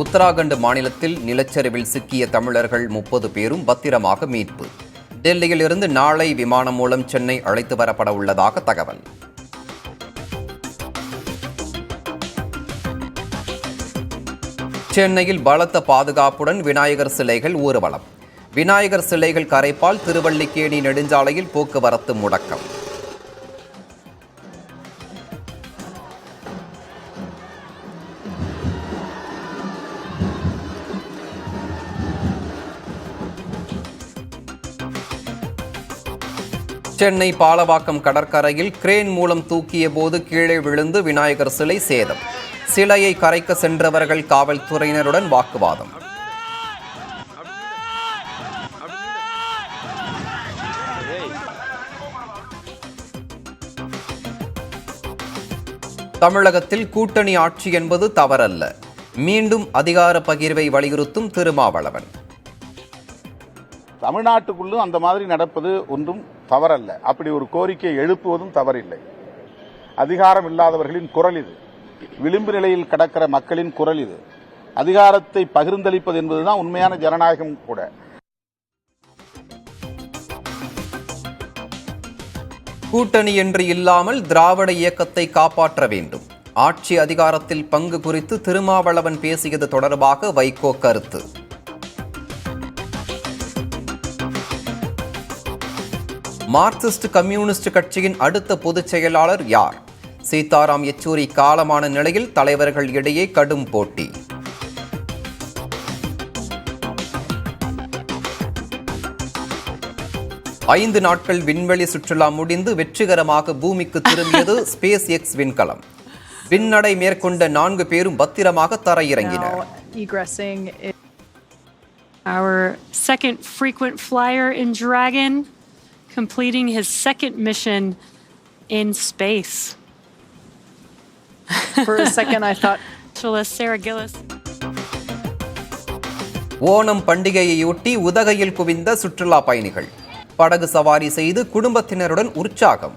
உத்தராகண்ட் மாநிலத்தில் நிலச்சரிவில் சிக்கிய தமிழர்கள் 30 பேரும் பத்திரமாக மீட்பு. டெல்லியில் இருந்து நாளை விமானம் மூலம் சென்னை அழைத்து வரப்பட உள்ளதாக தகவல். சென்னையில் பலத்த பாதுகாப்புடன் விநாயகர் சிலைகள் ஊர்வலம். விநாயகர் சிலைகள் கரைப்பால் திருவல்லிக்கேணி நெடுஞ்சாலையில் போக்குவரத்து முடக்கம். சென்னை பாலவாக்கம் கடற்கரையில் கிரேன் மூலம் தூக்கிய போது கீழே விழுந்து விநாயகர் சிலை சேதம். சிலையை கரைக்க சென்றவர்கள் காவல்துறையினருடன் வாக்குவாதம். தமிழகத்தில் கூட்டணி ஆட்சி என்பது தவறல்ல. மீண்டும் அதிகார பகிர்வை வலியுறுத்தும் திருமாவளவன். தமிழ்நாட்டுக்குள்ளும் அந்த மாதிரி நடப்பது ஒன்றும் தவறல்ல. அப்படி ஒரு கோரிக்கை எழுப்புவதும் தவறில்லை. அதிகாரம் இல்லாதவர்களின் குரல் இது. விளிம்பு நிலையில் கிடக்கிற மக்களின் குரல் இது. அதிகாரத்தை பகிர்ந்தளிப்பது என்பதுதான் உண்மையான ஜனநாயகம் கூட. கூட்டணி என்று இல்லாமல் திராவிட இயக்கத்தை காப்பாற்ற வேண்டும். ஆட்சி அதிகாரத்தில் பங்கு குறித்து திருமாவளவன் பேசியது தொடர்பாக வைகோ கருத்து. மார்க்சிஸ்ட் கம்யூனிஸ்ட் கட்சியின் அடுத்த பொதுச் செயலாளர் யார்? சீதாராம் யெச்சூரி காலமான நிலையில் தலைவர்கள் இடையே கடும் போட்டி. ஐந்து நாட்கள் விண்வெளி சுற்றுலா முடிந்து வெற்றிகரமாக பூமிக்கு திரும்பியது ஸ்பேஸ் எக்ஸ் விண்கலம். விண்ணடை மேற்கொண்ட 4 பேரும் பத்திரமாக தரையிறங்கினர். Our second frequent flyer in Dragon completing his second mission in space. For a second I thought Sarah Gillis. Onam பண்டிகையையொட்டி உதகையில் குவிந்த சுற்றுலா பயணிகள். படகு சவாரி செய்து குடும்பத்தினருடன் உற்சாகம்.